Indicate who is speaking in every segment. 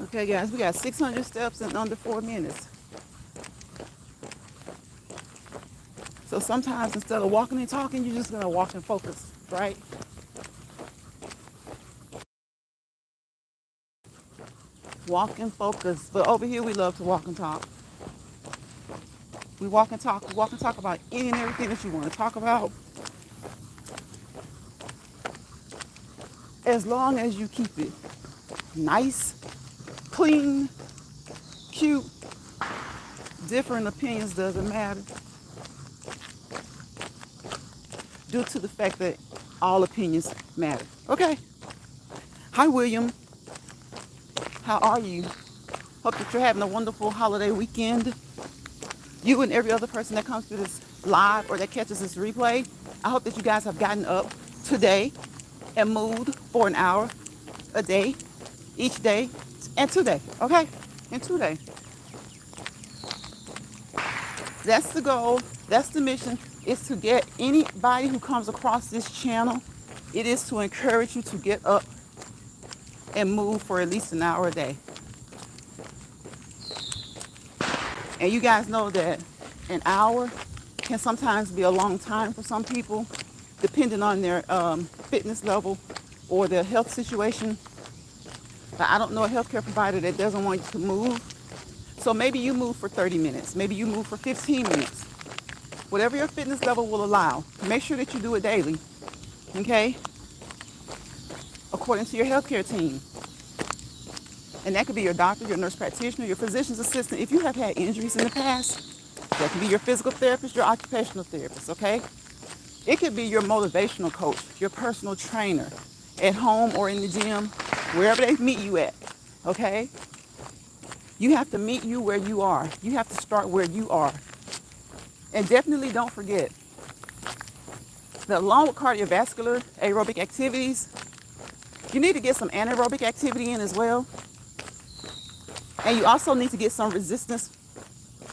Speaker 1: Okay, guys, we got 600 steps in under 4 minutes. So sometimes instead of walking and talking, you're just gonna walk and focus, right? Walk and focus. But over here, we love to walk and talk. We walk and talk. We walk and talk about any and everything that you want to talk about, as long as you keep it nice, clean, cute. Different opinions doesn't matter, due to the fact that all opinions matter. Okay. Hi, William. How are you? Hope that you're having a wonderful holiday weekend. You and every other person that comes through this live or that catches this replay, I hope that you guys have gotten up today and moved for an hour a day, each day, and today, okay? And today. That's the goal. That's the mission, is to get anybody who comes across this channel, it is to encourage you to get up and move for at least an hour a day. And you guys know that an hour can sometimes be a long time for some people, depending on their fitness level or their health situation. But I don't know a healthcare provider that doesn't want you to move. So maybe you move for 30 minutes. Maybe you move for 15 minutes. Whatever your fitness level will allow. Make sure that you do it daily. Okay? According to your healthcare team. And that could be your doctor, your nurse practitioner, your physician's assistant. If you have had injuries in the past, that could be your physical therapist, your occupational therapist, okay? It could be your motivational coach, your personal trainer, at home or in the gym, wherever they meet you at, okay? You have to meet you where you are. You have to start where you are. And definitely don't forget that along with cardiovascular aerobic activities, you need to get some anaerobic activity in as well. And you also need to get some resistance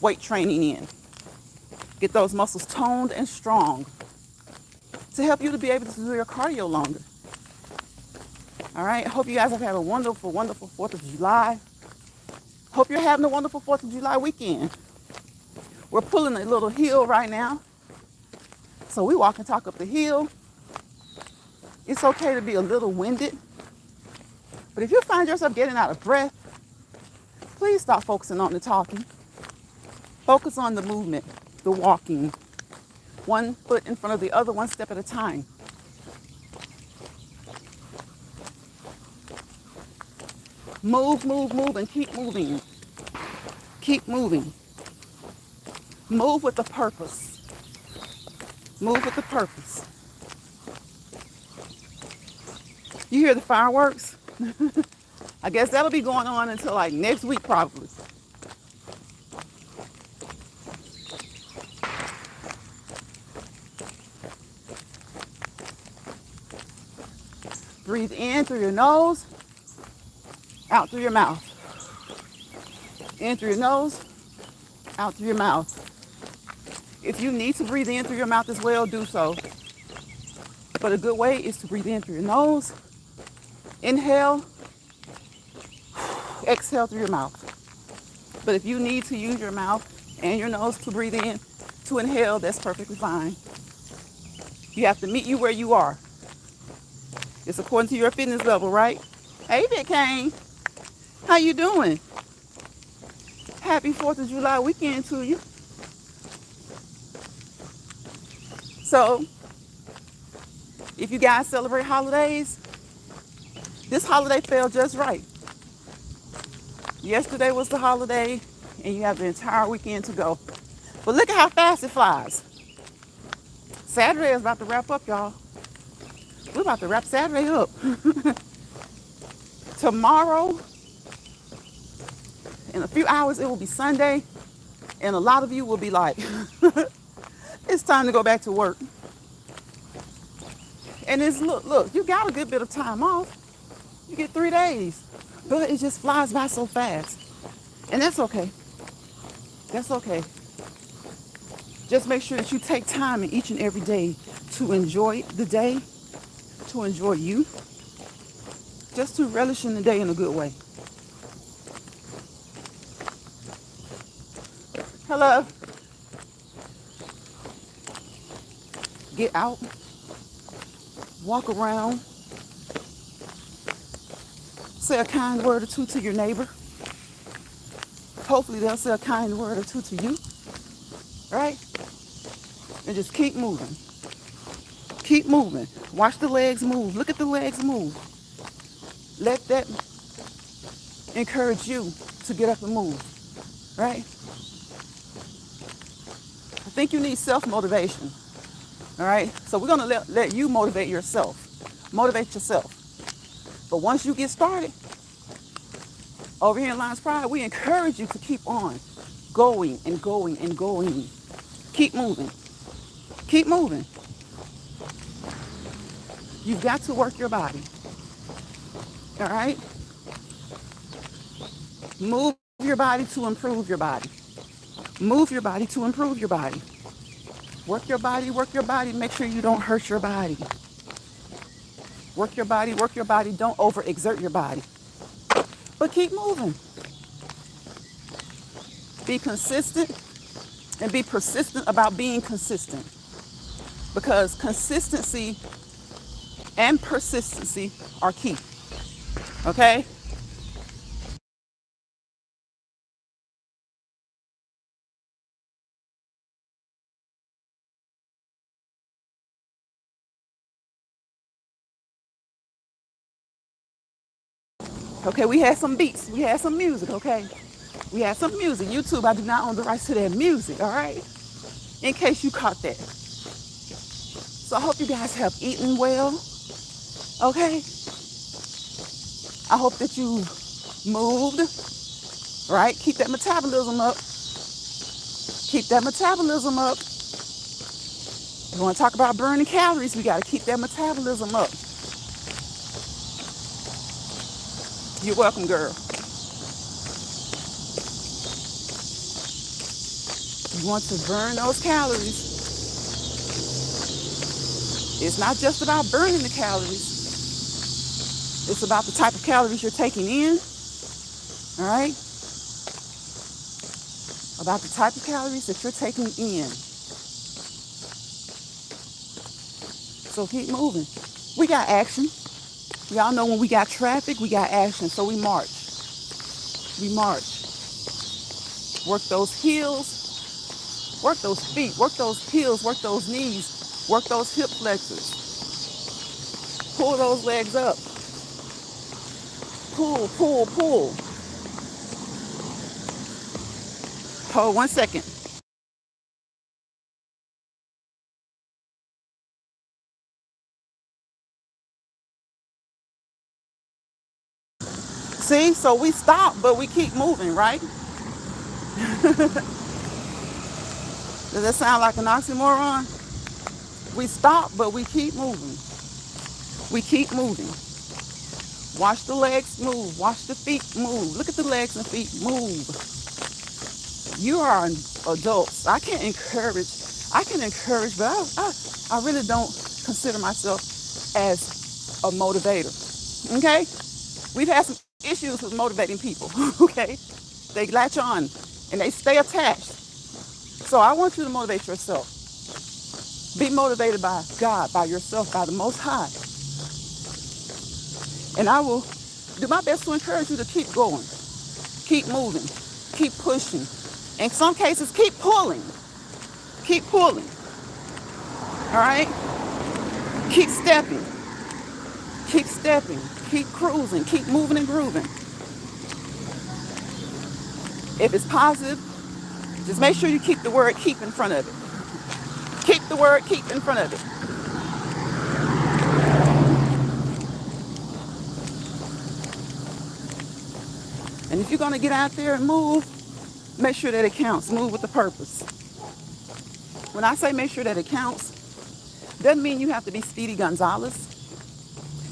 Speaker 1: weight training in. Get those muscles toned and strong to help you to be able to do your cardio longer. All right. Hope you guys have had a wonderful, wonderful 4th of July. Hope you're having a wonderful 4th of July weekend. We're pulling a little hill right now. So we walk and talk up the hill. It's okay to be a little winded. But if you find yourself getting out of breath, please stop focusing on the talking. Focus on the movement, the walking. One foot in front of the other, one step at a time. Move, move, move, and keep moving. Keep moving. Move with a purpose. Move with a purpose. You hear the fireworks? I guess that'll be going on until like next week probably. Breathe in through your nose, out through your mouth. In through your nose, out through your mouth. If you need to breathe in through your mouth as well, do so. But a good way is to breathe in through your nose, inhale, exhale through your mouth. But if you need to use your mouth and your nose to breathe in, to inhale, that's perfectly fine. You have to meet you where you are. It's according to your fitness level, right? Hey, Big Kane. How you doing? Happy 4th of July weekend to you. So, if you guys celebrate holidays, this holiday fell just right. Yesterday was the holiday, and you have the entire weekend to go. But look at how fast it flies. Saturday is about to wrap up, y'all. We're about to wrap Saturday up. Tomorrow, in a few hours, it will be Sunday, and a lot of you will be like, it's time to go back to work. And it's, look, you got a good bit of time off. You get 3 days, but it just flies by so fast. And that's okay. That's okay. Just make sure that you take time in each and every day to enjoy the day, to enjoy you, just to relish in the day in a good way. Hello. Get out, walk around, say a kind word or two to your neighbor. Hopefully they'll say a kind word or two to you, right? And just keep moving. Keep moving. Watch the legs move. Look at the legs move. Let that encourage you to get up and move, right? I think you need self-motivation, all right? So we're going to let you motivate yourself. Motivate yourself. But once you get started, over here in Lions Pride, we encourage you to keep on going and going and going. Keep moving. Keep moving. You've got to work your body. All right? Move your body to improve your body. Move your body to improve your body. Work your body, work your body. Make sure you don't hurt your body. Work your body, work your body. Don't overexert your body. But keep moving. Be consistent and be persistent about being consistent. Because consistency and persistency are key. Okay? Okay, we had some beats. We had some music, okay? We had some music. YouTube, I do not own the rights to that music, all right? In case you caught that. So I hope you guys have eaten well, okay? I hope that you moved, right? Keep that metabolism up. Keep that metabolism up. If you want to talk about burning calories, we got to keep that metabolism up. You're welcome, girl. You want to burn those calories. It's not just about burning the calories. It's about the type of calories you're taking in. All right? About the type of calories that you're taking in. So keep moving. We got action. Y'all know when we got traffic, we got action. So we march. We march. Work those heels. Work those feet. Work those heels. Work those knees. Work those hip flexors. Pull those legs up. pull, pull, pull. Hold 1 second. See, so we stop, but we keep moving, right? Does that sound like an oxymoron? We stop, but we keep moving. We keep moving. Watch the legs move. Watch the feet move. Look at the legs and feet move. You are adults. I can encourage, but I really don't consider myself as a motivator. Okay? We've had some issues with motivating people. Okay? They latch on and they stay attached. So I want you to motivate yourself. Be motivated by God, by yourself, by the Most High. And I will do my best to encourage you to keep going, keep moving, keep pushing. In some cases, keep pulling. Keep pulling. All right? Keep stepping. Keep stepping. Keep cruising. Keep moving and grooving. If it's positive, just make sure you keep the word keep in front of it. Keep the word keep in front of it. And if you're going to get out there and move, make sure that it counts. Move with a purpose. When I say make sure that it counts, doesn't mean you have to be Speedy Gonzalez.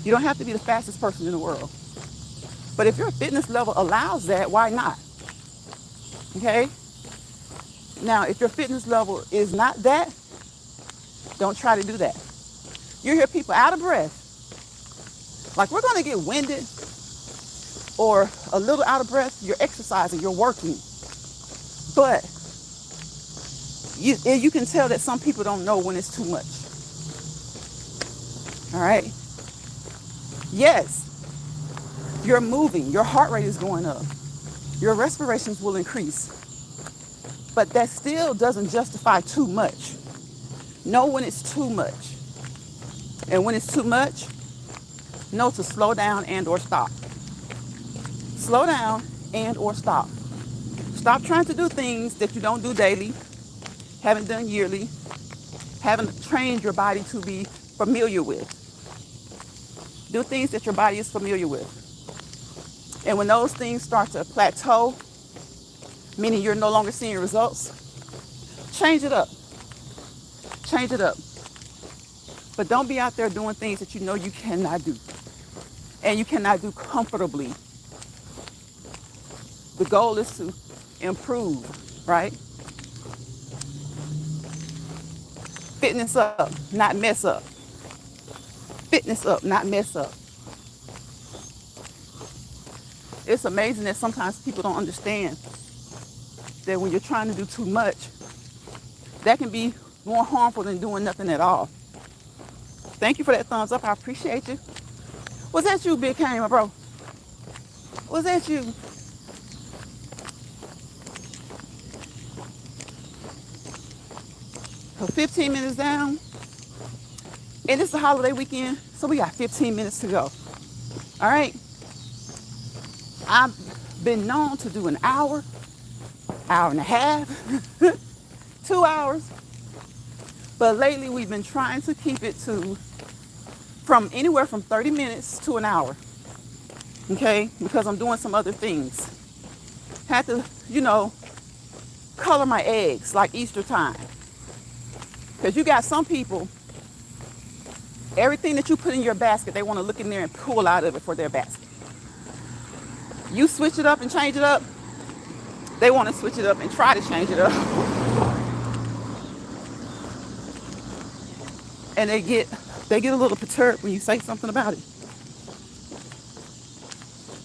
Speaker 1: You don't have to be the fastest person in the world. But if your fitness level allows that, why not? Okay? Now, if your fitness level is not that, don't try to do that. You hear people out of breath. Like, we're going to get winded or a little out of breath. You're exercising, you're working. But you can tell that some people don't know when it's too much. All right? Yes, you're moving. Your heart rate is going up. Your respirations will increase. But that still doesn't justify too much. Know when it's too much. And when it's too much, know to slow down and or stop. Slow down and or stop. Stop trying to do things that you don't do daily, haven't done yearly, haven't trained your body to be familiar with. Do things that your body is familiar with. And when those things start to plateau, meaning you're no longer seeing results, change it up. Change it up. But don't be out there doing things that you know you cannot do. And you cannot do comfortably. The goal is to improve, right? Fitness up, not mess up. Fitness up, not mess up. It's amazing that sometimes people don't understand that when you're trying to do too much, that can be more harmful than doing nothing at all. Thank you for that thumbs up. I appreciate you. Was that you, Big Kane, my bro? Was that you? So 15 minutes down. And it's the holiday weekend, so we got 15 minutes to go. All right? I've been known to do an hour, hour and a half, 2 hours. But lately we've been trying to keep it to from anywhere from 30 minutes to an hour. Okay? Because I'm doing some other things. Had to, color my eggs like Easter time. Because you got some people, everything that you put in your basket, they want to look in there and pull out of it for their basket. You switch it up and change it up, they want to switch it up and try to change it up. And they get a little perturbed when you say something about it.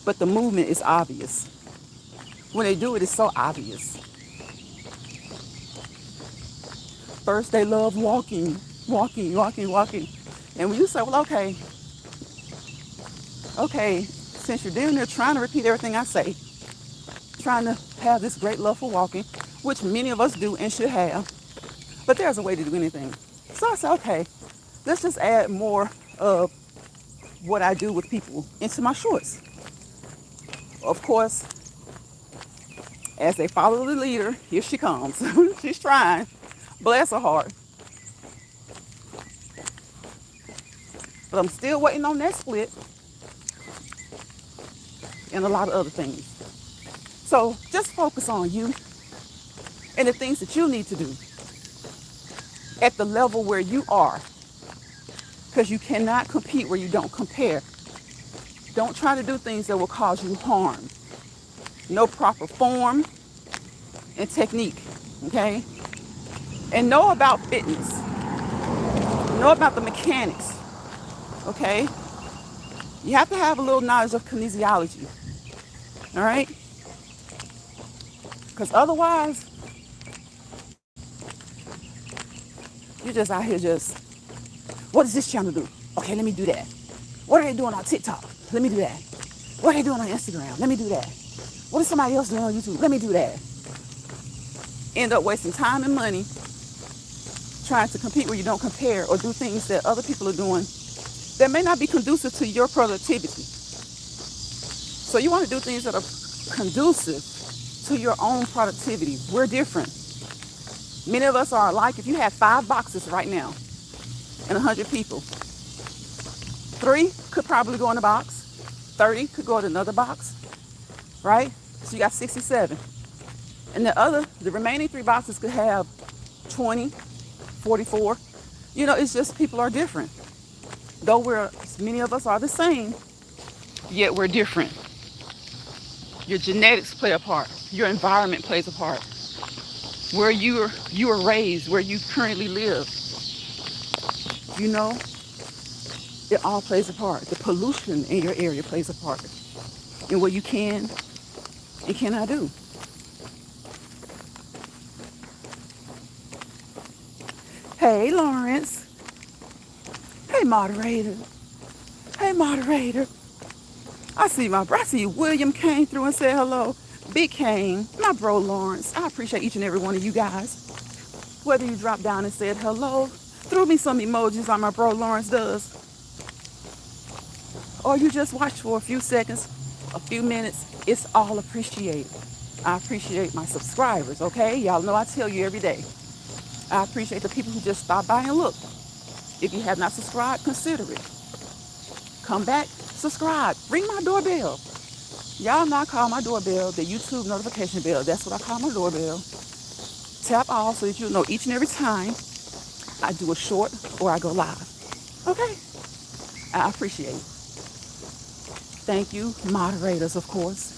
Speaker 1: But the movement is obvious. When they do it, it's so obvious. First, they love walking. And when you say, well, okay, since you're down there trying to repeat everything I say, trying to have this great love for walking, which many of us do and should have, but there's a way to do anything. So I said, okay, let's just add more of what I do with people into my shorts. of course, as they follow the leader, here she comes. She's trying. Bless her heart. But I'm still waiting on that split and a lot of other things. So just focus on you and the things that you need to do at the level where you are, because you cannot compete where you don't compare. Don't try to do things that will cause you harm. Know proper form and technique, okay? And know about fitness. Know about the mechanics, okay? You have to have a little knowledge of kinesiology, all right? Because otherwise, you're just out here just, what does this channel do? Okay, let me do that. What are they doing on TikTok? Let me do that. What are they doing on Instagram? Let me do that. What is somebody else doing on YouTube? Let me do that. End up wasting time and money trying to compete where you don't compare, or do things that other people are doing that may not be conducive to your productivity. So you want to do things that are conducive to your own productivity. We're different. Many of us are alike. If you had 5 boxes right now and 100 people, 3 could probably go in a box, 30 could go in another box, right? So you got 67. And the remaining 3 boxes could have 20, 44. You know, it's just people are different. Though many of us are the same, yet we're different. Your genetics play a part. Your environment plays a part. Where you were raised, where you currently live. You know, it all plays a part. The pollution in your area plays a part in what you can and cannot do. Hey, Lawrence. Hey, moderator. Hey, moderator. I see William came through and said hello. Big Kane, my bro Lawrence. I appreciate each and every one of you guys. Whether you dropped down and said hello, threw me some emojis like my bro Lawrence does, or you just watched for a few seconds, a few minutes, it's all appreciated. I appreciate my subscribers, okay? Y'all know I tell you every day. I appreciate the people who just stop by and look. If you have not subscribed, consider it. Come back, subscribe, ring my doorbell. Y'all know I call my doorbell the YouTube notification bell. That's what I call my doorbell. Tap all so that you'll know each and every time I do a short or I go live. Okay? I appreciate it. Thank you, moderators, of course.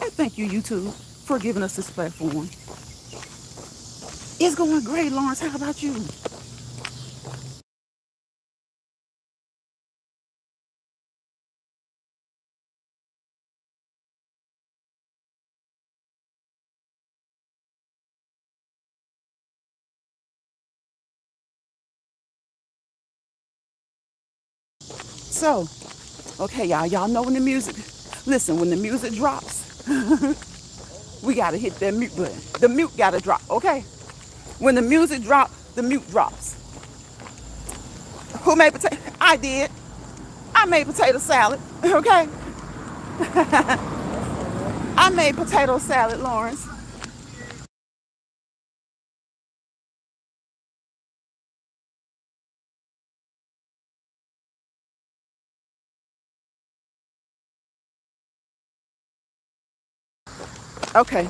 Speaker 1: And thank you, YouTube, for giving us this platform. It's going great, Lawrence. How about you? So, okay, y'all know when the music, listen, when the music drops, we gotta hit that mute button. The mute gotta drop, okay? When the music drops, the mute drops. Who made potato? I did. I made potato salad, okay? I made potato salad, Lawrence. Okay,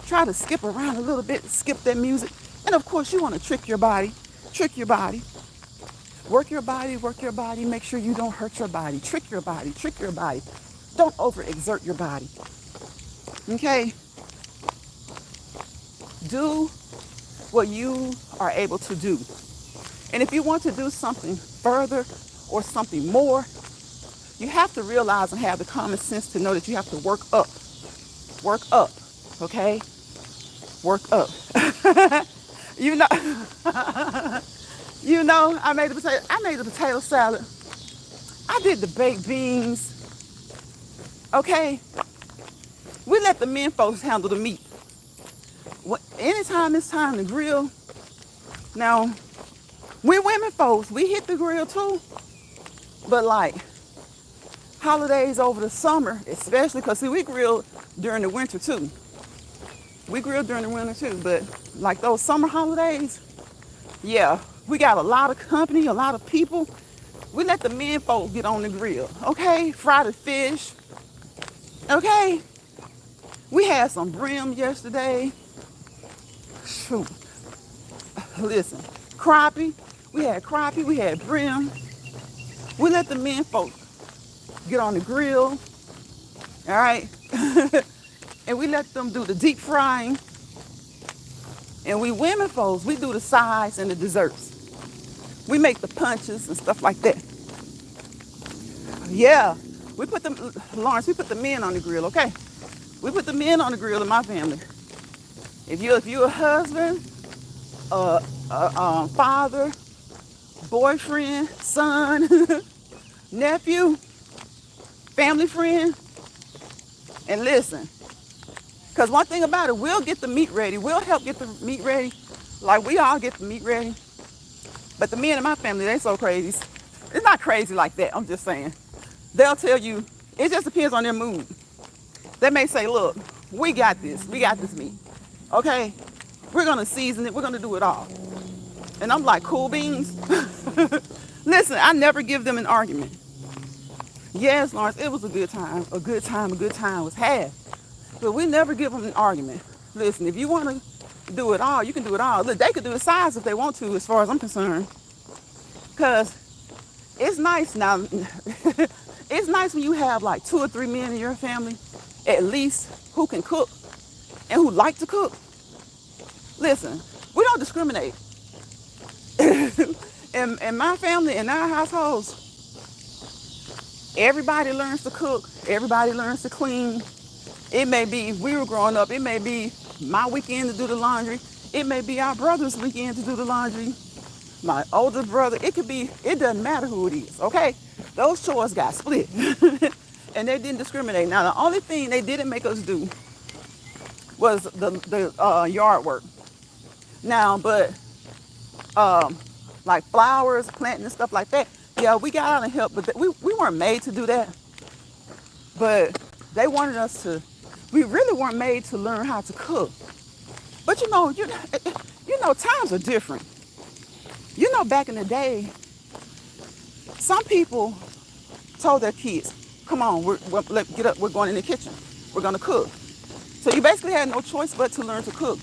Speaker 1: try to skip around a little bit, skip that music. And of course, you want to trick your body, work your body, make sure you don't hurt your body, trick your body. Don't overexert your body, okay? Do what you are able to do. And if you want to do something further or something more, you have to realize and have the common sense to know that you have to work up, okay? Work up. you know, I made the potato salad. I did the baked beans. Okay, we let the men folks handle the meat. Anytime it's time to grill, now we women folks, we hit the grill too. But like, holidays over the summer, especially because see, we grill during the winter too. We grill during the winter too, but like those summer holidays, yeah, we got a lot of company, a lot of people. We let the men folk get on the grill, okay? Fry the fish, okay? We had some brim yesterday. Shoot. Listen, crappie. We had crappie, we had brim. We let the men folk get on the grill, all right? And we let them do the deep frying. And we women folks, we do the sides and the desserts. We make the punches and stuff like that. Yeah, we put them, Lawrence, we put the men on the grill, okay? We put the men on the grill in my family. If you're a husband, father, boyfriend, son, nephew, family friend, and listen, because one thing about it, we'll get the meat ready. We'll help get the meat ready. Like we all get the meat ready. But the men in my family, they so crazy. It's not crazy like that. I'm just saying. They'll tell you, it just depends on their mood. They may say, look, we got this. We got this meat. Okay? We're going to season it. We're going to do it all. And I'm like, cool beans. Listen, I never give them an argument. Yes, Lawrence, it was a good time. A good time was had. But we never give them an argument. Listen, if you want to do it all, you can do it all. Look, they could do the sides if they want to, as far as I'm concerned. Because it's nice now. It's nice when you have like 2 or 3 men in your family, at least, who can cook and who like to cook. Listen, we don't discriminate. In my family, in our households, everybody learns to cook. Everybody learns to clean. It may be, we were growing up, it may be my weekend to do the laundry. It may be our brother's weekend to do the laundry. My older brother, it could be, it doesn't matter who it is, okay? Those chores got split. And they didn't discriminate. Now, the only thing they didn't make us do was the yard work. Now, but like flowers, planting and stuff like that, yeah, we got out and helped, but we weren't made to do that. But they wanted us to, we really weren't made to learn how to cook. But you know, times are different. You know, back in the day, some people told their kids, come on, let's get up, we're going in the kitchen. We're gonna cook. So you basically had no choice but to learn to cook.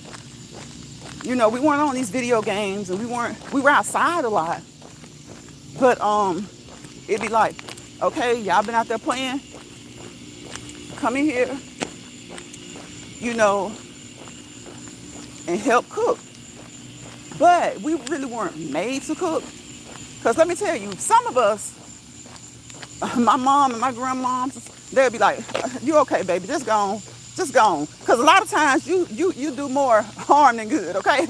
Speaker 1: You know, we weren't on these video games and we were outside a lot. But it'd be like, okay, y'all been out there playing? Come in here, you know, and help cook. But we really weren't made to cook. Because let me tell you, some of us, my mom and my grandmoms, they'd be like, you okay, baby, just go on. Just go on. Because a lot of times you do more harm than good, okay?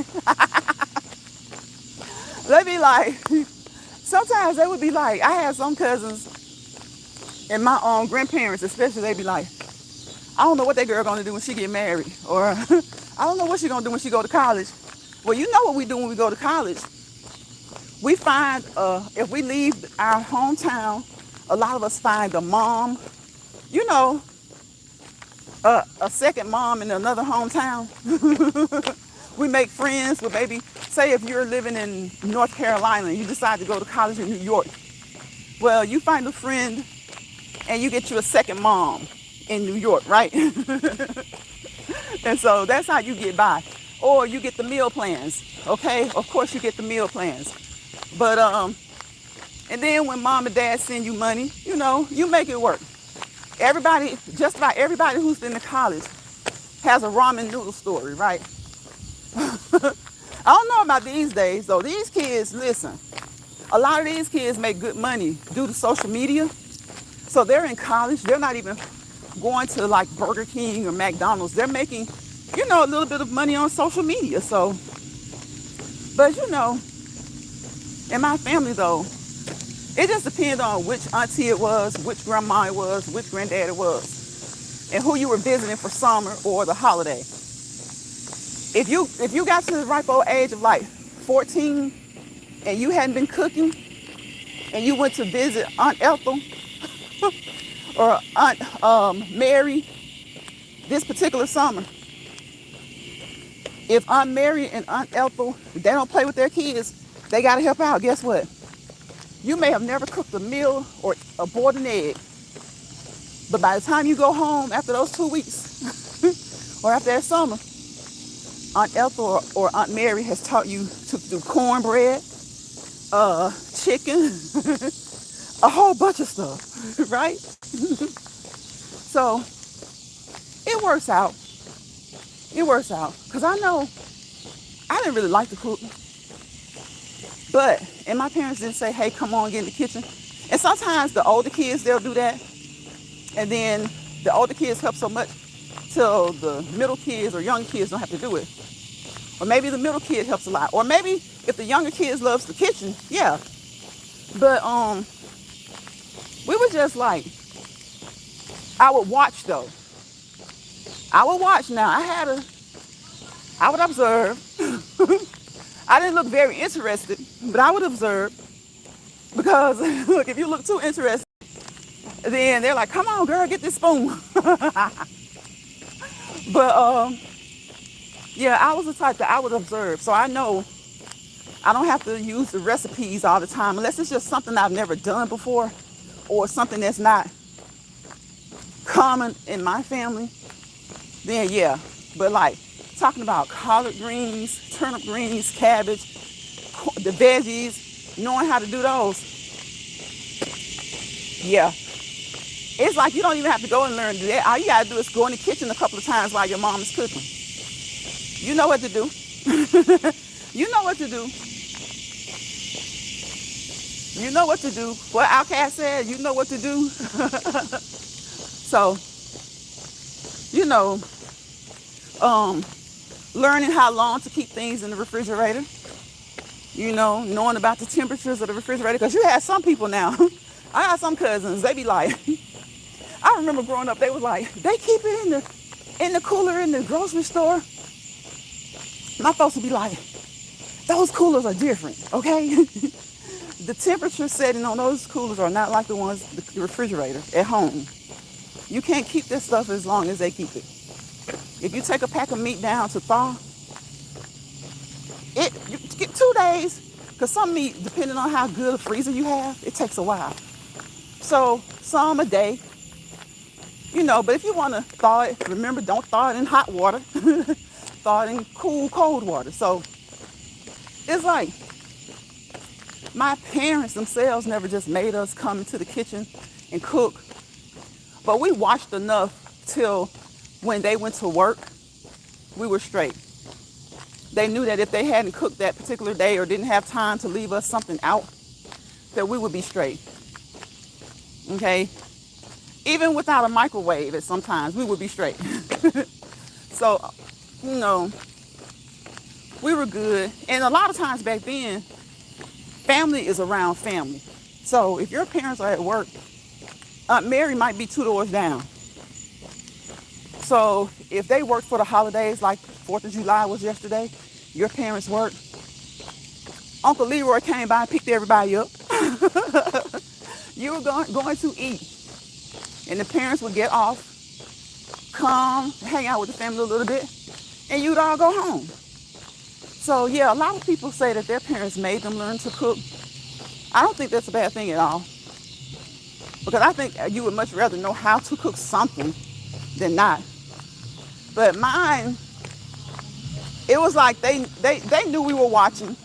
Speaker 1: They'd be like, sometimes they would be like, I had some cousins and my own grandparents especially, they'd be like, I don't know what that girl gonna do when she get married. Or I don't know what she gonna do when she go to college. Well, you know what we do when we go to college. We find, if we leave our hometown, a lot of us find a mom, you know, a second mom in another hometown. We make friends with maybe, say if you're living in North Carolina and you decide to go to college in New York. Well, you find a friend and you get you a second mom in New York, right? And so that's how you get by. Or you get the meal plans, okay? Of course you get the meal plans. But, and then when mom and dad send you money, you know, you make it work. Everybody, just about everybody who's in the college has a ramen noodle story, right? I don't know about these days, though. These kids, listen, a lot of these kids make good money due to social media. So they're in college. They're not even going to like Burger King or McDonald's. They're making, you know, a little bit of money on social media. So, but you know, in my family, though, it just depends on which auntie it was, which grandma it was, which granddad it was, and who you were visiting for summer or the holiday. If you got to the ripe old age of like 14 and you hadn't been cooking and you went to visit Aunt Ethel or Aunt Mary this particular summer. If Aunt Mary and Aunt Ethel, they don't play with their kids, they got to help out. Guess what? You may have never cooked a meal or boiled an egg, but by the time you go home after those 2 weeks or after that summer, Aunt Ethel or Aunt Mary has taught you to do cornbread, chicken, a whole bunch of stuff, right? So it works out. It works out. Because I know I didn't really like to cook. And my parents didn't say, hey, come on, get in the kitchen. And sometimes the older kids, they'll do that. And then the older kids help so much till the middle kids or young kids don't have to do it. Or maybe the middle kid helps a lot. Or maybe if the younger kids loves the kitchen, yeah. But we were just like, I would watch though. I would watch now. I would observe. I didn't look very interested, but I would observe. Because look, if you look too interested, then they're like, come on, girl, get this spoon. But yeah, I was the type that I would observe. So I know I don't have to use the recipes all the time unless it's just something I've never done before or something that's not common in my family. Then yeah, but like talking about collard greens, turnip greens, cabbage, the veggies, knowing how to do those. Yeah. It's like you don't even have to go and learn to do that. All you gotta do is go in the kitchen a couple of times while your mom is cooking. You know what to do. You know what to do. You know what to do. What Outcast said, you know what to do. So, you know, learning how long to keep things in the refrigerator. You know, knowing about the temperatures of the refrigerator. Because you have some people now. I got some cousins, they be like, I remember growing up, they was like, they keep it in the cooler in the grocery store. My folks would be like, those coolers are different, okay? The temperature setting on those coolers are not like the ones, the refrigerator at home. You can't keep this stuff as long as they keep it. If you take a pack of meat down to thaw, you get 2 days, because some meat, depending on how good a freezer you have, it takes a while. So some a day, you know, but if you want to thaw it, remember, don't thaw it in hot water. Thaw it in cool, cold water. So it's like my parents themselves never just made us come into the kitchen and cook. But we watched enough till when they went to work, we were straight. They knew that if they hadn't cooked that particular day or didn't have time to leave us something out, that we would be straight. Okay? Even without a microwave, sometimes we would be straight. So, you know, we were good. And a lot of times back then, family is around family. So if your parents are at work, Aunt Mary might be 2 doors down. So if they work for the holidays, like 4th of July was yesterday, your parents work, Uncle Leroy came by and picked everybody up. You were going to eat. And the parents would get off, come, hang out with the family a little bit, and you'd all go home. So yeah, a lot of people say that their parents made them learn to cook. I don't think that's a bad thing at all. Because I think you would much rather know how to cook something than not. But mine, it was like they knew we were watching,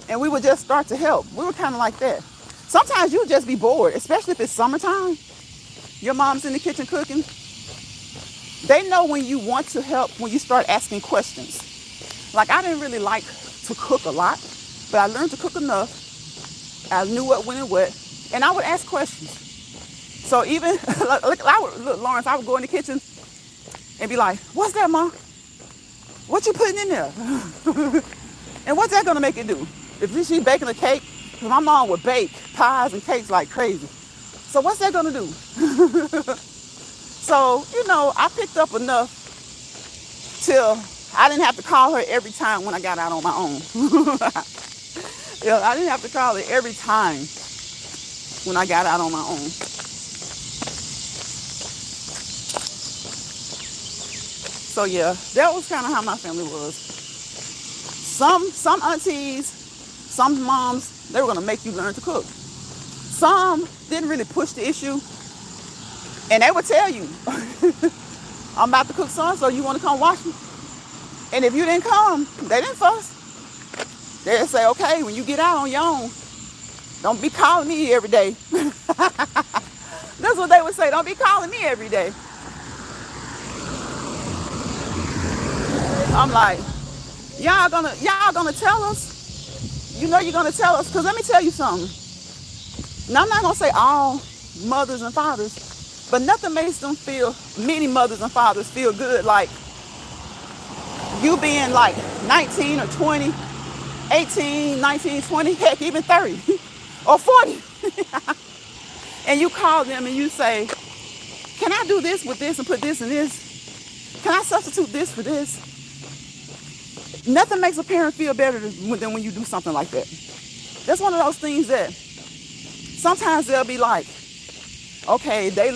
Speaker 1: and we would just start to help. We were kind of like that. Sometimes you would just be bored, especially if it's summertime. Your mom's in the kitchen cooking. They know when you want to help when you start asking questions. Like, I didn't really like to cook a lot, but I learned to cook enough. I knew what went in what, and I would ask questions. So even, Lawrence, I would go in the kitchen and be like, what's that, Mom? What you putting in there? And what's that gonna make it do? If she's baking a cake, because my mom would bake pies and cakes like crazy. So what's that gonna do? So, you know, I picked up enough till I didn't have to call her every time when I got out on my own. I didn't have to call her every time when I got out on my own. So yeah, that was kind of how my family was. Some aunties, some moms, they were gonna make you learn to cook. Some didn't really push the issue, and they would tell you, I'm about to cook so you want to come watch me? And if you didn't come, they didn't fuss. They'd say, okay, when you get out on your own, don't be calling me every day. That's what they would say, don't be calling me every day. I'm like, y'all gonna tell us? You know you're gonna tell us, because let me tell you something. Now I'm not gonna say all mothers and fathers, but nothing makes them feel, many mothers and fathers feel good like you being like 19 or 20, 18, 19, 20, heck, even 30 or 40. And you call them and you say, can I do this with this and put this in this? Can I substitute this for this? Nothing makes a parent feel better than when you do something like that. That's one of those things that sometimes they'll be like, okay, they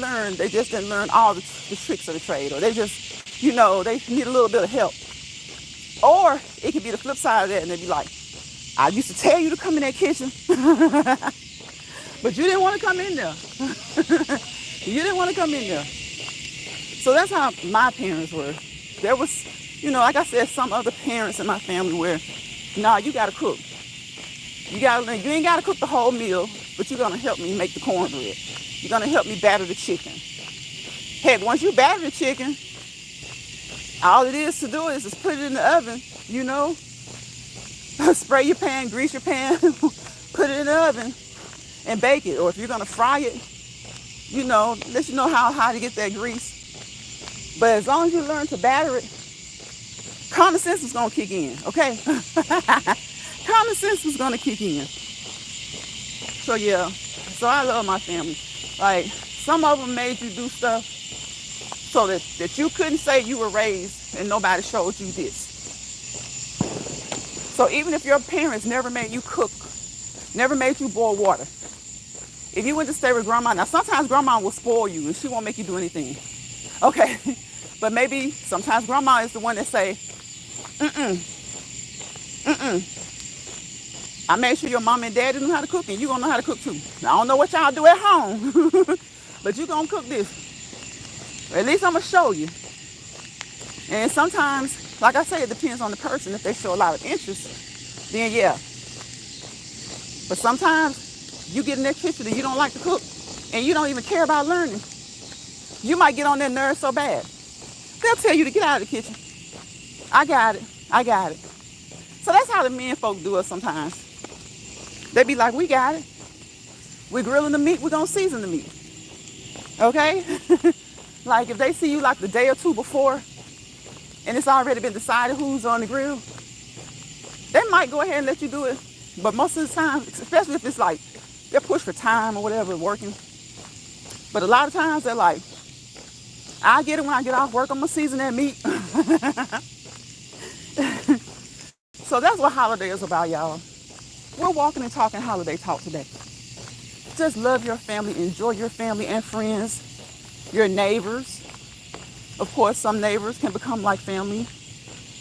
Speaker 1: just didn't learn all the tricks of the trade, or they just, they need a little bit of help. Or it could be the flip side of that, and they'd be like, I used to tell you to come in that kitchen, but you didn't want to come in there. You didn't want to come in there. So that's how my parents were. There was, like I said, some other parents in my family where, nah, you got to cook. You ain't got to cook the whole meal, but you're going to help me make the cornbread. You're going to help me batter the chicken. Heck, once you batter the chicken, all it is to do is just put it in the oven, spray your pan, grease your pan, put it in the oven and bake it. Or if you're going to fry it, let you know how to get that grease. But as long as you learn to batter it, common sense is going to kick in, okay? Common sense is going to kick in. So yeah, so I love my family. Like, some of them made you do stuff so that you couldn't say you were raised and nobody showed you this. So even if your parents never made you cook, never made you boil water, if you went to stay with grandma, now sometimes grandma will spoil you and she won't make you do anything, okay? But maybe sometimes grandma is the one that say, I made sure your mom and daddy knew how to cook, and you gonna know how to cook too. Now, I don't know what y'all do at home, but you gonna cook this. Or at least I'm gonna show you. And sometimes, like I say, it depends on the person. If they show a lot of interest, then yeah. But sometimes you get in that kitchen and you don't like to cook, and you don't even care about learning. You might get on their nerves so bad. They'll tell you to get out of the kitchen. I got it. So that's how the men folk do us sometimes. They be like, we got it. We're grilling the meat, we're gonna season the meat. Okay? Like if they see you like the day or two before and it's already been decided who's on the grill, they might go ahead and let you do it. But most of the time, especially if it's like they're pushed for time or whatever, working. But a lot of times they're like, I'll get it when I get off work, I'm gonna season that meat. So that's what holiday is about, y'all. We're walking and talking holiday talk today. Just love your family, enjoy your family and friends, your neighbors. Of course, some neighbors can become like family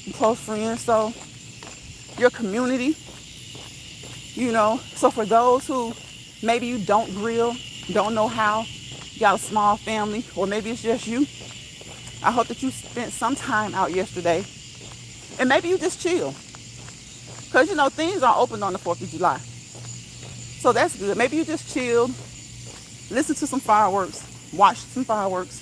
Speaker 1: and close friends. So your community, So for those who maybe you don't grill, don't know how, you got a small family, or maybe it's just you, I hope that you spent some time out yesterday. And maybe you just chill. Because, things are open on the 4th of July. So that's good. Maybe you just chilled, listen to some fireworks, watch some fireworks,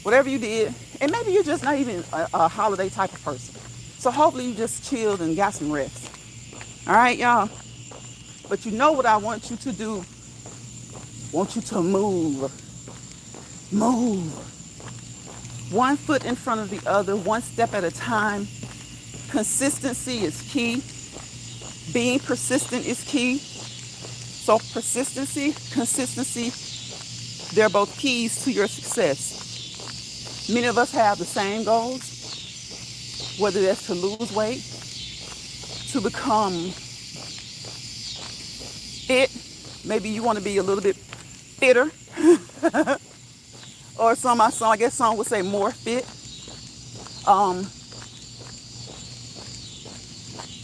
Speaker 1: whatever you did. And maybe you're just not even a holiday type of person. So hopefully you just chilled and got some rest. All right, y'all? But you know what I want you to do? I want you to move. Move. One foot in front of the other, one step at a time. Consistency is key. Being persistent is key. So consistency, they're both keys to your success. Many of us have the same goals, whether that's to lose weight, to become fit. Maybe you want to be a little bit fitter. Or I guess some would say more fit. um,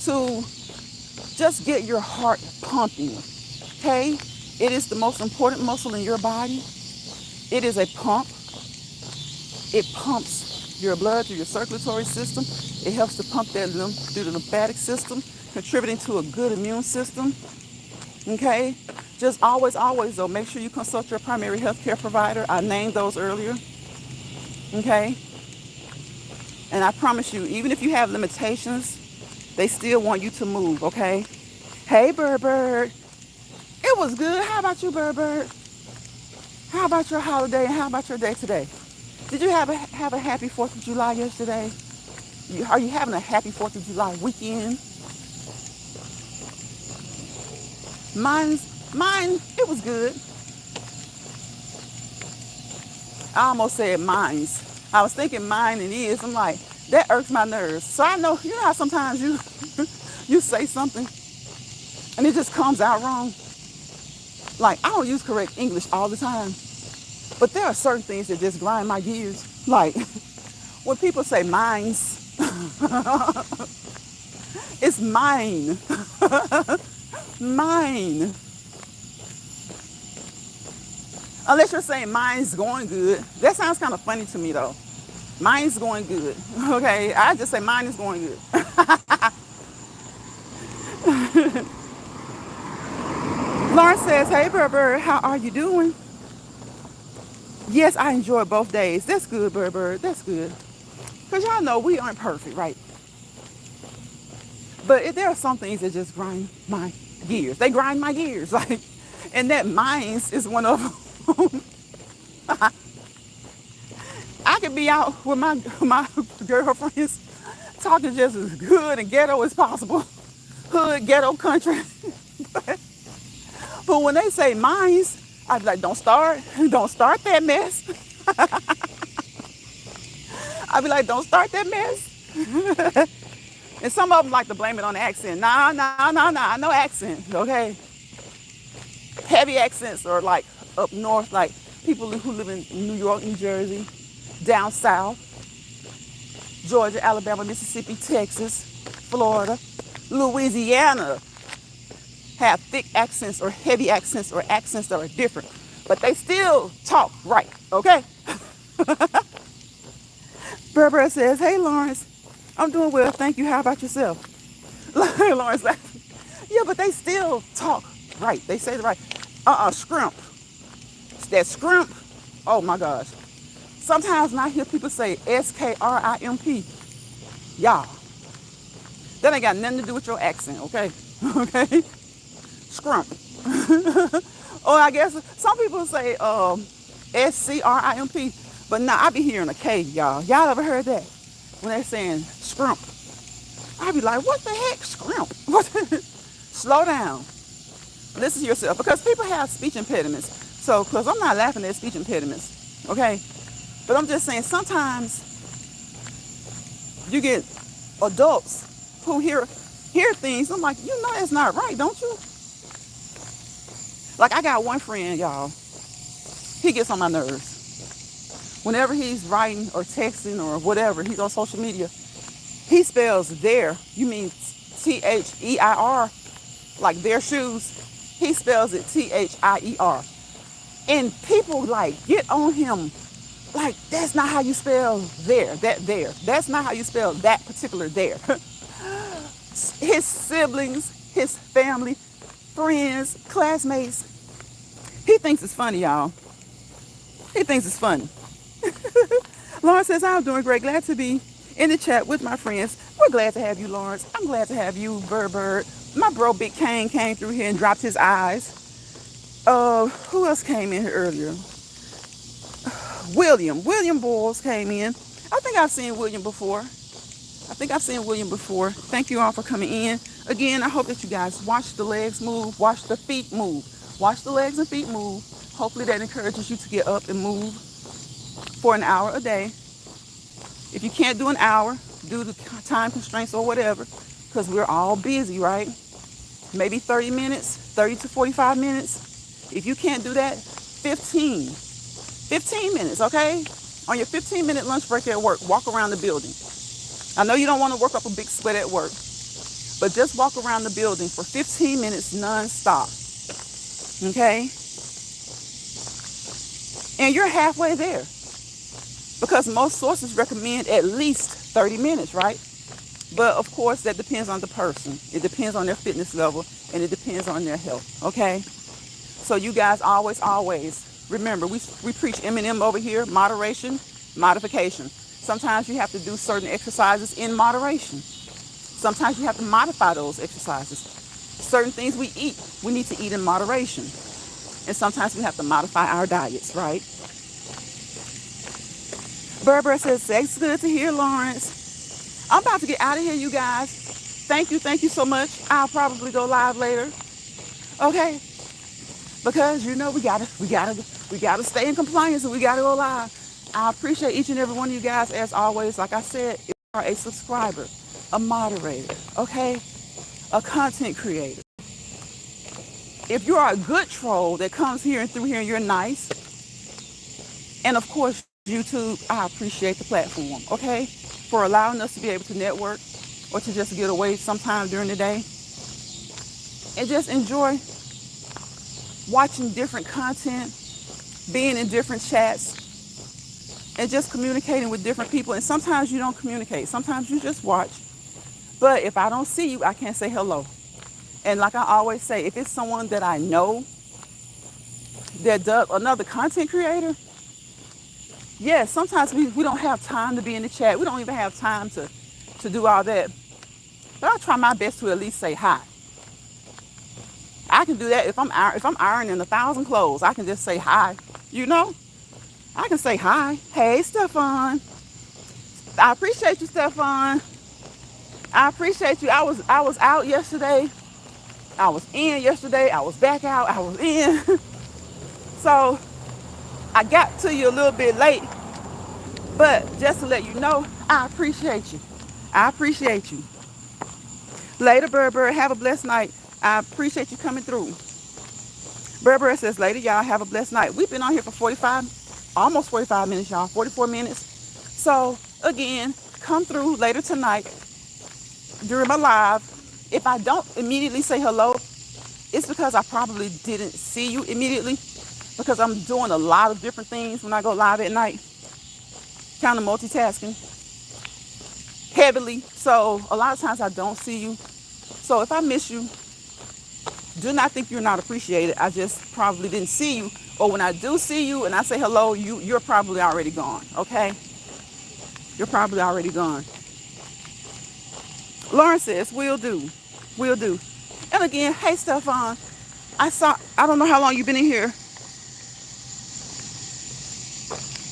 Speaker 1: to just get your heart pumping, okay? It is the most important muscle in your body. It is a pump. It pumps your blood through your circulatory system. It helps to pump that lymph through the lymphatic system, contributing to a good immune system, okay? Just always, always, though, make sure you consult your primary health care provider. I named those earlier, okay? And I promise you, even if you have limitations, they still want you to move, okay? Hey, Bird Bird. It was good. How about you, Bird Bird? How about your holiday and how about your day today? Did you have a happy 4th of July yesterday? Are you having a happy 4th of July weekend? Mine, it was good. I almost said mine's. I was thinking mine and is. I'm like, that irks my nerves. So I know, you know how sometimes you you say something and it just comes out wrong. Like, I don't use correct English all the time, but there are certain things that just grind my gears. Like, when people say mine's, it's mine. Mine. Unless you're saying mine's going good. That sounds kind of funny to me, though. Mine's going good. Okay, I just say mine is going good. Lauren says, hey, Bird Bird, how are you doing? Yes, I enjoyed both days. That's good, Bird Bird. That's good. Because y'all know we aren't perfect, right? But there are some things that just grind my gears. They grind my gears. Like, and that mine's is one of them. I could be out with my girlfriends talking just as good and ghetto as possible. Hood, ghetto, country. But when they say mines, I'd be like, don't start that mess. I'd be like, don't start that mess. And some of them like to blame it on the accent. Nah, no accent, okay? Heavy accents are like up north, like people who live in New York, New Jersey, down south, Georgia, Alabama, Mississippi, Texas, Florida, Louisiana have thick accents or heavy accents or accents that are different, but they still talk right, okay? Berber says, hey, Lawrence, I'm doing well, thank you. How about yourself? Lawrence laughing. Yeah, but they still talk right. They say the right. Scrimp. That scrimp, oh my gosh. Sometimes when I hear people say S-K-R-I-M-P, y'all, that ain't got nothing to do with your accent, okay? Okay? Scrimp. Or I guess some people say S-C-R-I-M-P, but nah, I be hearing a K, y'all. Y'all ever heard that? When they're saying scrimp. I be like, what the heck, scrimp? Slow down. Listen to yourself, because people have speech impediments. So, because I'm not laughing at speech impediments, okay? But I'm just saying, sometimes you get adults who hear things. I'm like, you know that's not right, don't you? Like, I got one friend, y'all. He gets on my nerves. Whenever he's writing or texting or whatever, he's on social media, he spells there. You mean T-H-E-I-R, like their shoes. He spells it T-H-I-E-R. And people like get on him like, that's not how you spell there, that there. That's not how you spell that particular there. His siblings, his family, friends, classmates, he thinks it's funny, y'all. He thinks it's funny. Lawrence says, I'm doing great. Glad to be in the chat with my friends. We're glad to have you, Lawrence. I'm glad to have you, Bird. My bro, Big Kane, came through here and dropped his eyes. Who else came in here earlier? William Boyles came in. I think I've seen William before. Thank you all for coming in. Again, I hope that you guys watch the legs move, watch the feet move. Watch the legs and feet move. Hopefully that encourages you to get up and move for an hour a day. If you can't do an hour due to time constraints or whatever, because we're all busy, right? Maybe 30 minutes, 30 to 45 minutes. If you can't do that, 15 minutes, okay? On your 15-minute lunch break at work, walk around the building. I know you don't want to work up a big sweat at work, but just walk around the building for 15 minutes non-stop, okay? And you're halfway there because most sources recommend at least 30 minutes, right? But of course, that depends on the person. It depends on their fitness level and it depends on their health, okay? So you guys always remember, we preach M&M over here, moderation, modification. Sometimes you have to do certain exercises in moderation. Sometimes you have to modify those exercises. Certain things we eat, we need to eat in moderation. And sometimes we have to modify our diets, right? Berber says, sex good to hear, Lawrence. I'm about to get out of here, you guys. Thank you so much. I'll probably go live later. Okay? Because you know we gotta stay in compliance and we gotta go live. I appreciate each and every one of you guys as always. Like I said, if you are a subscriber, a moderator, okay? A content creator. If you are a good troll that comes here and through here and you're nice, and of course YouTube, I appreciate the platform, okay? For allowing us to be able to network or to just get away sometime during the day and just enjoy watching different content, being in different chats, and just communicating with different people. And sometimes you don't communicate. Sometimes you just watch. But if I don't see you, I can't say hello. And like I always say, if it's someone that I know that does another content creator, yes, sometimes we don't have time to be in the chat. We don't even have time to do all that. But I try my best to at least say hi. I can do that if I'm ironing 1,000 clothes. I can just say hi. You know, I can say hi. Hey, Stefan. I appreciate you, Stefan. I appreciate you. I was out yesterday. I was in yesterday. I was back out. I was in. So I got to you a little bit late. But just to let you know, I appreciate you. I appreciate you. Later, Berber. Have a blessed night. I appreciate you coming through. Berber says, later, y'all have a blessed night. We've been on here for almost 45 minutes, y'all, 44 minutes. So again, come through later tonight during my live. If I don't immediately say hello, it's because I probably didn't see you immediately because I'm doing a lot of different things when I go live at night, kind of multitasking heavily. So a lot of times I don't see you. So if I miss you, do not think you're not appreciated. I just probably didn't see you. Or when I do see you and I say hello, you're probably already gone, okay? You're probably already gone. Lauren says, will do. Will do. And again, hey, Stefan. I don't know how long you've been in here.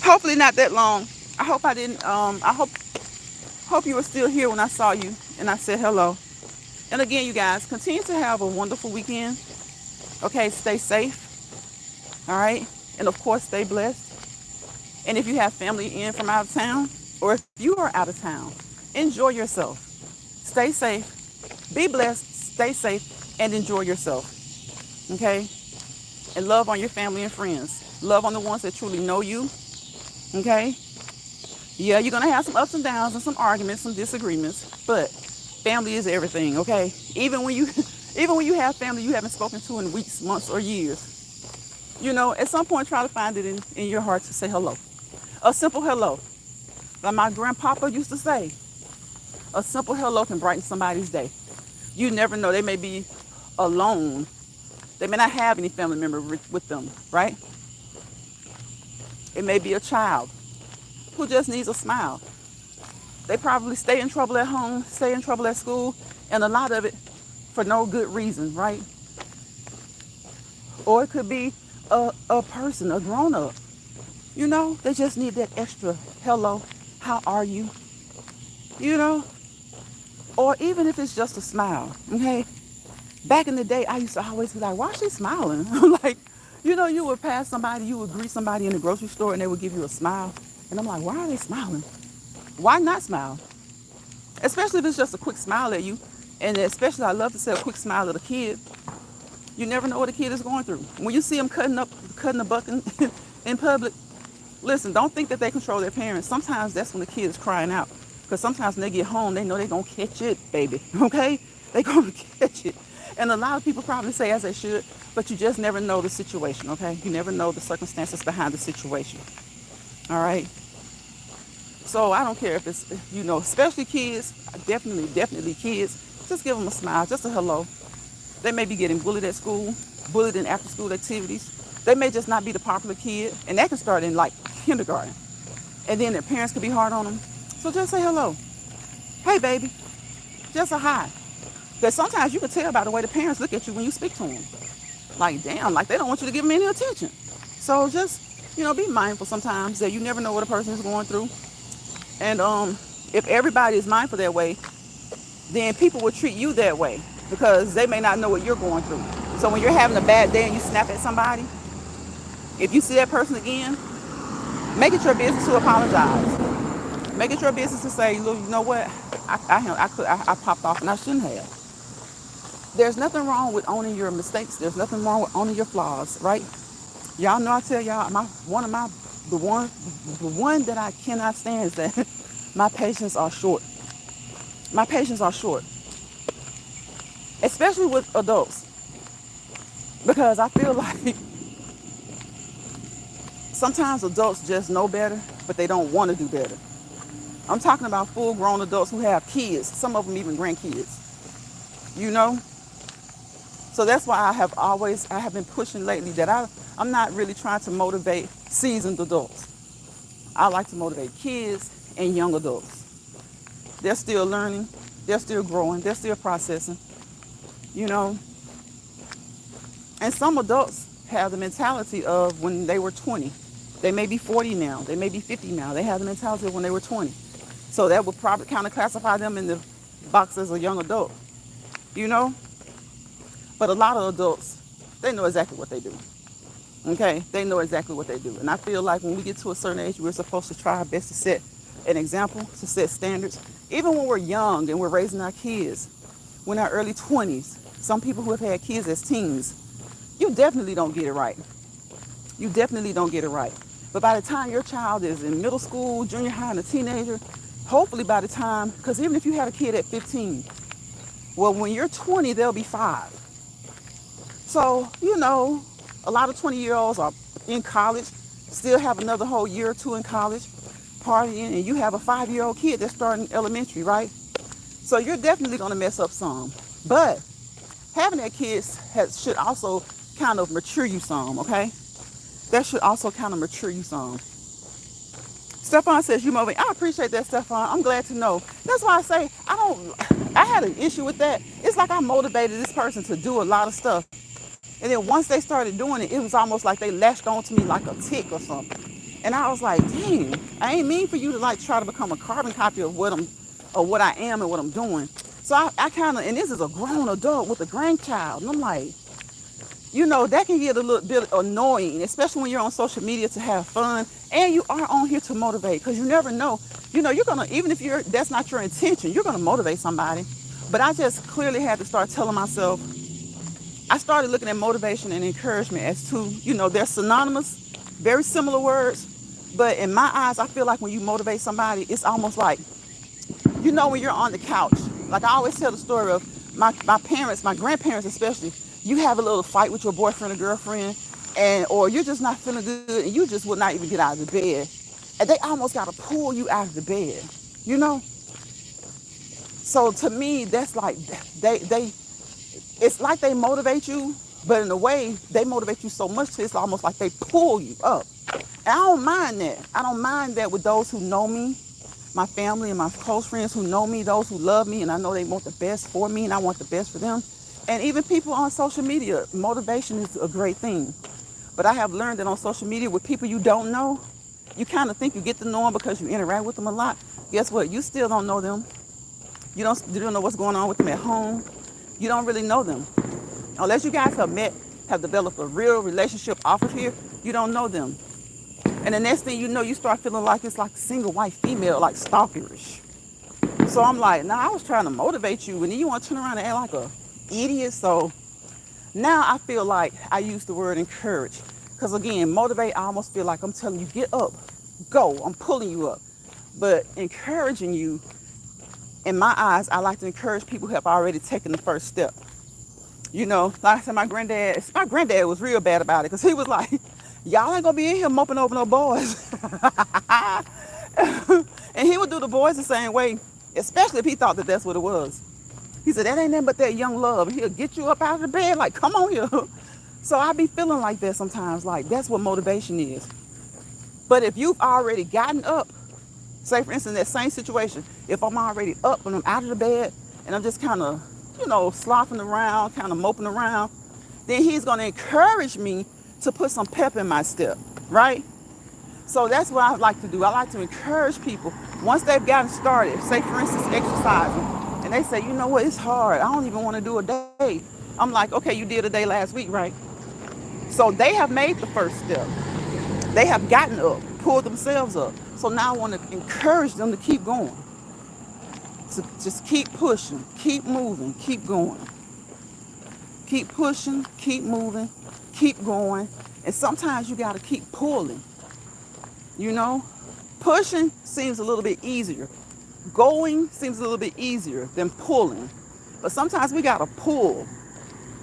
Speaker 1: Hopefully not that long. I hope I didn't, I hope you were still here when I saw you and I said hello. And again, you guys, continue to have a wonderful weekend. Okay, stay safe. All right. And of course, stay blessed. And if you have family in from out of town, or if you are out of town, enjoy yourself. Stay safe. Be blessed. Stay safe and enjoy yourself. Okay. And love on your family and friends. Love on the ones that truly know you. Okay. Yeah, you're going to have some ups and downs and some arguments, some disagreements, but family is everything, okay? Even when you have family you haven't spoken to in weeks, months, or years, you know, at some point try to find it in your heart to say hello. A simple hello. Like my grandpapa used to say, a simple hello can brighten somebody's day. You never know. They may be alone. They may not have any family member with them, right? It may be a child who just needs a smile. They probably stay in trouble at home, stay in trouble at school, and a lot of it for no good reason, right? Or it could be a person, a grown-up. You know, they just need that extra hello, how are you? You know? Or even if it's just a smile, okay? Back in the day, I used to always be like, why is she smiling? Like, you know, you would pass somebody, you would greet somebody in the grocery store and they would give you a smile. And I'm like, why are they smiling? Why not smile? Especially if it's just a quick smile at you. And especially I love to say a quick smile at a kid. You never know what a kid is going through. When you see them cutting a buck in public, listen, don't think that they control their parents. Sometimes that's when the kid is crying out. Because sometimes when they get home, they know they're going to catch it, baby. Okay? They're going to catch it. And a lot of people probably say as they should, but you just never know the situation, okay? You never know the circumstances behind the situation. All right? So I don't care if it's, especially kids, definitely kids, just give them a smile, just a hello. They may be getting bullied at school, bullied in after school activities. They may just not be the popular kid, and that can start in like kindergarten. And then their parents could be hard on them. So just say hello. Hey, baby. Just a hi. Because sometimes you can tell by the way the parents look at you when you speak to them. Like, damn, like they don't want you to give them any attention. So just, be mindful sometimes that you never know what a person is going through. And if everybody is mindful that way, then people will treat you that way because they may not know what you're going through. So when you're having a bad day and you snap at somebody, if you see that person again, make it your business to apologize. Make it your business to say, look, you know what? I popped off and I shouldn't have. There's nothing wrong with owning your mistakes. There's nothing wrong with owning your flaws, right? Y'all know I tell y'all, the one that I cannot stand is that my patience are short. My patience are short. Especially with adults. Because I feel like sometimes adults just know better, but they don't want to do better. I'm talking about full-grown adults who have kids, some of them even grandkids. So that's why I have been pushing lately that I'm not really trying to motivate seasoned adults. I like to motivate kids and young adults. They're still learning, they're still growing, they're still processing, And some adults have the mentality of when they were 20. They may be 40 now, they may be 50 now. They have the mentality of when they were 20. So that would probably kind of classify them in the box as a young adult, But a lot of adults, they know exactly what they do. Okay? They know exactly what they do. And I feel like when we get to a certain age, we're supposed to try our best to set an example, to set standards. Even when we're young and we're raising our kids, when our early 20s, some people who have had kids as teens, you definitely don't get it right. You definitely don't get it right. But by the time your child is in middle school, junior high, and a teenager, hopefully by the time, because even if you had a kid at 15, well, when you're 20, they'll be 5. So, a lot of 20-year-olds are in college, still have another whole year or two in college, partying, and you have a 5-year-old kid that's starting elementary, right? So you're definitely going to mess up some. But having that kid should also kind of mature you some, okay? That should also kind of mature you some. Stefan says, you motivate. I appreciate that, Stefan. I'm glad to know. That's why I say I had an issue with that. It's like I motivated this person to do a lot of stuff. And then once they started doing it, it was almost like they latched onto me like a tick or something. And I was like, dang, I ain't mean for you to try to become a carbon copy of what I am and what I'm doing. So I kind of, and this is a grown adult with a grandchild. And I'm like, that can get a little bit annoying, especially when you're on social media to have fun. And you are on here to motivate because you never know. You're going to, even if that's not your intention, you're going to motivate somebody. But I just clearly had to start telling myself, I started looking at motivation and encouragement as two, they're synonymous, very similar words. But in my eyes, I feel like when you motivate somebody, it's almost like, when you're on the couch. Like I always tell the story of my parents, my grandparents especially, you have a little fight with your boyfriend or girlfriend, or you're just not feeling good and you just would not even get out of the bed. And they almost got to pull you out of the bed, So to me, that's like, it's like they motivate you, but in a way, they motivate you so much it's almost like they pull you up. And I don't mind that. I don't mind that with those who know me, my family and my close friends who know me, those who love me, and I know they want the best for me and I want the best for them. And even people on social media, motivation is a great thing. But I have learned that on social media with people you don't know, you kind of think you get to know them because you interact with them a lot. Guess what? You still don't know them. You don't know what's going on with them at home. You don't really know them. Unless you guys have developed a real relationship off of here, you don't know them. And the next thing you know, you start feeling like it's like a single white female, like stalkerish. So I'm like, I was trying to motivate you, and then you want to turn around and act like a idiot. So now I feel like I use the word encourage. Because again, motivate, I almost feel like I'm telling you, get up, go, I'm pulling you up. But encouraging you in my eyes, I like to encourage people who have already taken the first step. You know, like I said, my granddad was real bad about it because he was like, y'all ain't gonna be in here moping over no boys. And he would do the boys the same way, especially if he thought that that's what it was. He said, that ain't nothing but that young love. And he'll get you up out of the bed, like, come on here. So I be feeling like that sometimes, like that's what motivation is. But if you've already gotten up, say for instance, that same situation, if I'm already up and I'm out of the bed and I'm just kind of, slopping around, kind of moping around, then he's going to encourage me to put some pep in my step, right? So that's what I like to do. I like to encourage people once they've gotten started, say for instance, exercising, and they say, you know what, it's hard. I don't even want to do a day. I'm like, okay, you did a day last week, right? So they have made the first step. They have gotten up, pulled themselves up. So now I want to encourage them to keep going. So just keep pushing, keep moving, keep going. Keep pushing, keep moving, keep going. And sometimes you got to keep pulling. Pushing seems a little bit easier. Going seems a little bit easier than pulling. But sometimes we got to pull.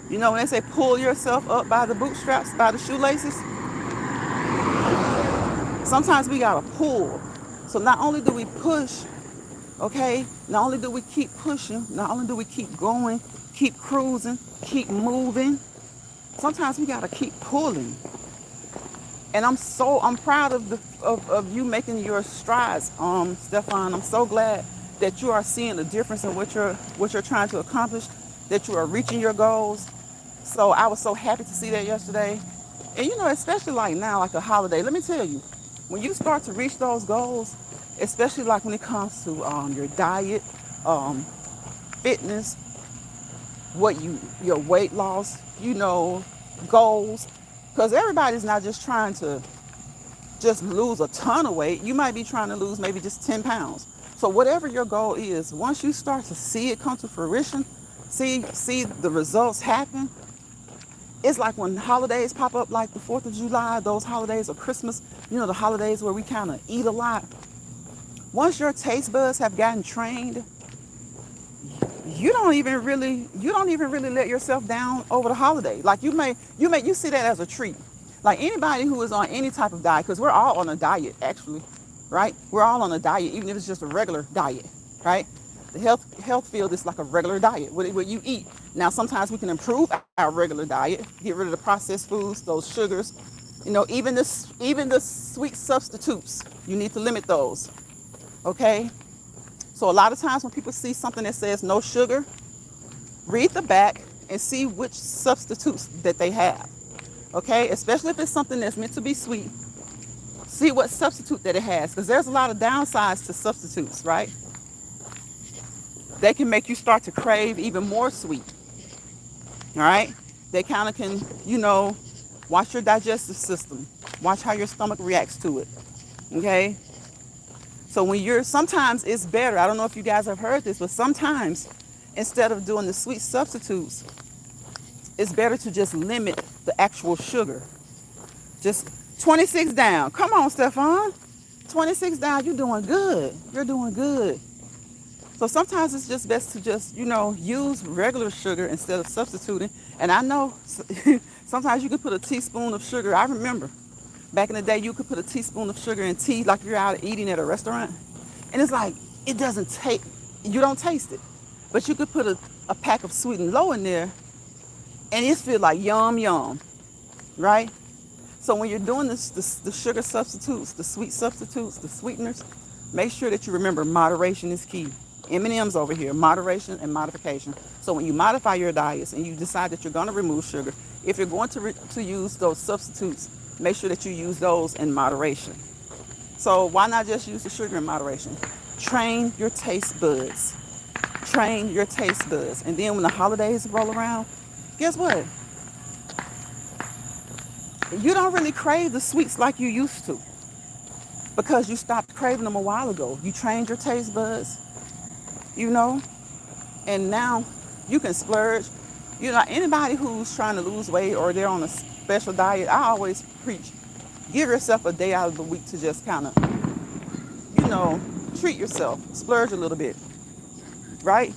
Speaker 1: When they say pull yourself up by the bootstraps, by the shoelaces, sometimes we got to pull. So not only do we push, okay, not only do we keep pushing, not only do we keep going, keep cruising, keep moving, sometimes we got to keep pulling. And I'm proud of you making your strides, Stefan. I'm so glad that you are seeing the difference in what you're trying to accomplish, that you are reaching your goals. So I was so happy to see that yesterday. And especially like now, like a holiday, let me tell you, when you start to reach those goals, especially like when it comes to your diet, fitness, your weight loss, goals, because everybody's not just trying to just lose a ton of weight. You might be trying to lose maybe just 10 pounds. So whatever your goal is, once you start to see it come to fruition, see the results happen, it's like when holidays pop up, like the 4th of July, those holidays, or Christmas, the holidays where we kind of eat a lot. Once your taste buds have gotten trained, you don't even really let yourself down over the holiday. Like you see that as a treat. Like anybody who is on any type of diet, because we're all on a diet actually, right? We're all on a diet, even if it's just a regular diet, right? The health field is like a regular diet, what you eat. Now sometimes we can improve our regular diet, get rid of the processed foods, those sugars, even the sweet substitutes. You need to limit those, okay? So a lot of times when people see something that says no sugar, read the back and see which substitutes that they have, okay? Especially if it's something that's meant to be sweet, see what substitute that it has, because there's a lot of downsides to substitutes, right? They can make you start to crave even more sweet, all right? They kind of can, watch your digestive system, watch how your stomach reacts to it, okay? So sometimes it's better, I don't know if you guys have heard this, but sometimes instead of doing the sweet substitutes, it's better to just limit the actual sugar. Just 26 down. Come on, Stefan. 26 down, you're doing good. You're doing good. So sometimes it's just best to just, use regular sugar instead of substituting. And I know sometimes you could put a teaspoon of sugar. I remember back in the day, you could put a teaspoon of sugar in tea, like you're out eating at a restaurant. And it's like, it doesn't taste, you don't taste it. But you could put a pack of Sweet and Low in there, and it feels like yum, yum, right? So when you're doing the sugar substitutes, the sweet substitutes, the sweeteners, make sure that you remember moderation is key. M&M's over here, moderation and modification. So when you modify your diets and you decide that you're going to remove sugar, if you're going to use those substitutes, make sure that you use those in moderation. So why not just use the sugar in moderation? Train your taste buds. Train your taste buds. And then when the holidays roll around, guess what? You don't really crave the sweets like you used to because you stopped craving them a while ago. You trained your taste buds, and now you can splurge. Anybody who's trying to lose weight or they're on a special diet, I always preach, give yourself a day out of the week to just kind of, treat yourself, splurge a little bit. right?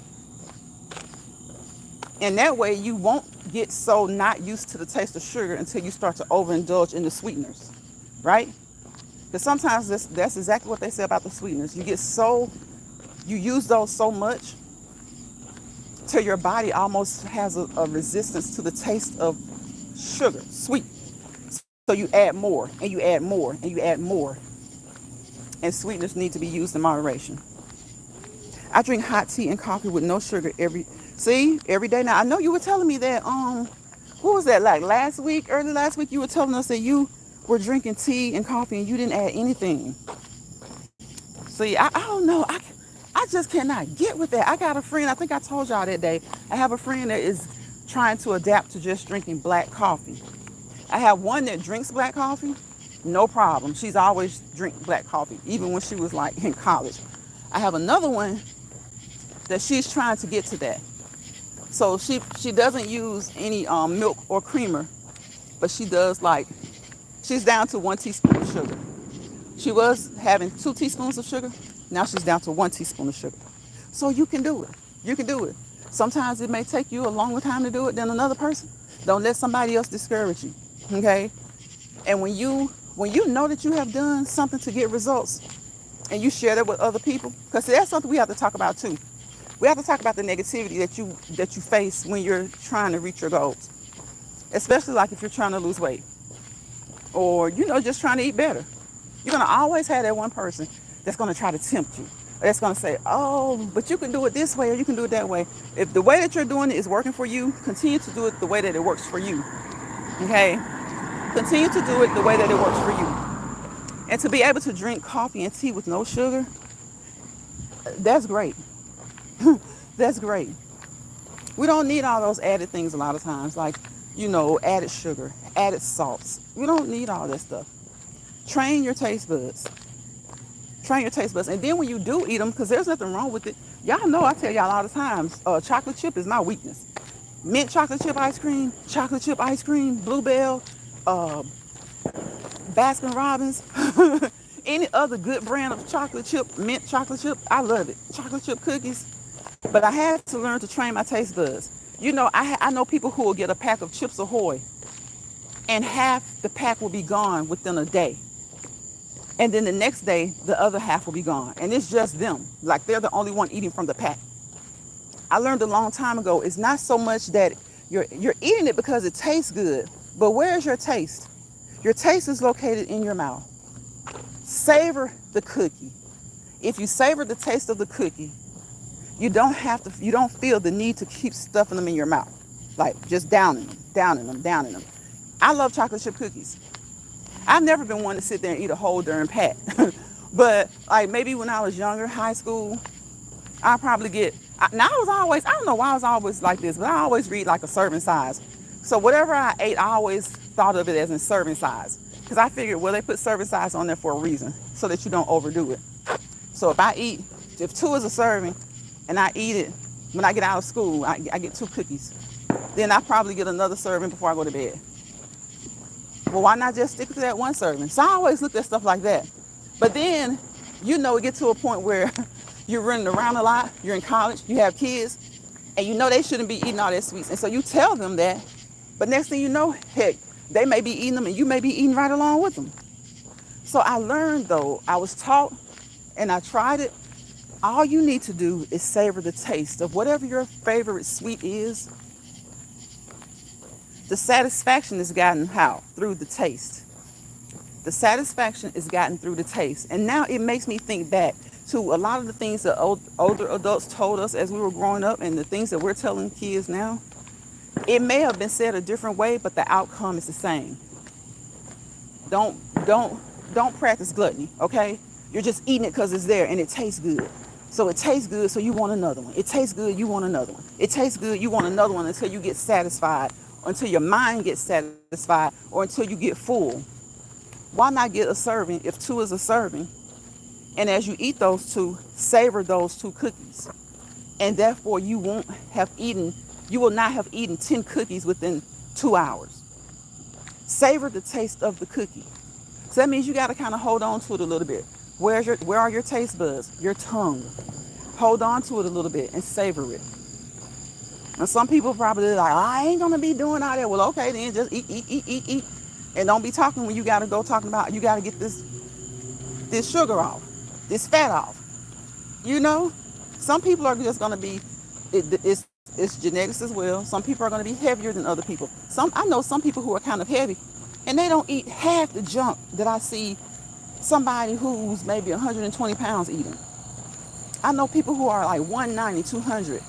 Speaker 1: And that way you won't get so not used to the taste of sugar until you start to overindulge in the sweeteners, right? Because sometimes that's exactly what they say about the sweeteners. You use those so much till your body almost has a resistance to the taste of sugar, sweet. So you add more and you add more and you add more. And sweeteners need to be used in moderation. I drink hot tea and coffee with no sugar every day. Now I know you were telling me that what was that, like early last week you were telling us that you were drinking tea and coffee and you didn't add anything. See, I don't know. I just cannot get with that. I got a friend, I think I told y'all that day. I have a friend that is trying to adapt to just drinking black coffee. I have one that drinks black coffee, no problem. She's always drink black coffee, even when she was like in college. I have another one that she's trying to get to that. So she doesn't use any milk or creamer, but she's down to 1 teaspoon of sugar. She was having 2 teaspoons of sugar. Now she's down to 1 teaspoon of sugar. So you can do it. You can do it. Sometimes it may take you a longer time to do it than another person. Don't let somebody else discourage you. Okay? And when you know that you have done something to get results and you share that with other people, because that's something we have to talk about too. We have to talk about the negativity that you face when you're trying to reach your goals. Especially like if you're trying to lose weight or, just trying to eat better. You're going to always have that one person that's going to try to tempt you. That's going to say, oh, but you can do it this way or you can do it that way. If the way that you're doing it is working for you, continue to do it the way that it works for you. Okay? Continue to do it the way that it works for you. And to be able to drink coffee and tea with no sugar, that's great. That's great. We don't need all those added things a lot of times, like, added sugar, added salts. We don't need all that stuff. Train your taste buds. And then when you do eat them, because there's nothing wrong with it. Y'all know I tell y'all all the times, chocolate chip is my weakness. Mint chocolate chip ice cream, Bluebell, Baskin Robbins, any other good brand of chocolate chip, mint chocolate chip, I love it. Chocolate chip cookies. But I had to learn to train my taste buds. I know people who will get a pack of Chips Ahoy and half the pack will be gone within a day. And then the next day, the other half will be gone. And it's just them. Like they're the only one eating from the pack. I learned a long time ago, it's not so much that you're eating it because it tastes good, but where's your taste? Your taste is located in your mouth. Savor the cookie. If you savor the taste of the cookie, you don't feel the need to keep stuffing them in your mouth. Like just downing them. I love chocolate chip cookies. I've never been one to sit there and eat a whole darn pack. But like maybe when I was younger, high school, I probably I don't know why I was always like this, but I always read like a serving size. So whatever I ate, I always thought of it as in serving size. Because I figured, well, they put serving size on there for a reason, so that you don't overdo it. So if 2 is a serving, and I eat it, when I get out of school, I get 2 cookies. Then I probably get another serving before I go to bed. Well, why not just stick to that 1 serving? So I always looked at stuff like that. But then, it gets to a point where you're running around a lot, you're in college, you have kids, and they shouldn't be eating all that sweets. And so you tell them that, but next thing you know, heck, they may be eating them and you may be eating right along with them. So I learned though, I was taught and I tried it. All you need to do is savor the taste of whatever your favorite sweet is. The satisfaction is gotten how? Through the taste. The satisfaction is gotten through the taste. And now it makes me think back to a lot of the things that older adults told us as we were growing up and the things that we're telling kids now. It may have been said a different way, but the outcome is the same. Don't practice gluttony, okay? You're just eating it because it's there and it tastes good. So it tastes good, so you want another one. It tastes good, you want another one. It tastes good, you want another one until you get satisfied, or until your mind gets satisfied, or until you get full. Why not get a serving if 2 is a serving? And as you eat those 2, savor those 2 cookies. And therefore you will not have eaten 10 cookies within 2 hours. Savor the taste of the cookie. So that means you got to kind of hold on to it a little bit. Where are your taste buds? Your tongue. Hold on to it a little bit and savor it. And some people probably like, I ain't gonna be doing all that. Well, okay, then just eat, eat, eat, eat, eat. And don't be talking when you gotta go talking about you gotta get this sugar off, this fat off. You know? Some people are just gonna be it's genetics as well. Some people are gonna be heavier than other people. I know some people who are kind of heavy and they don't eat half the junk that I see somebody who's maybe 120 pounds eating. I know people who are like 190, 200,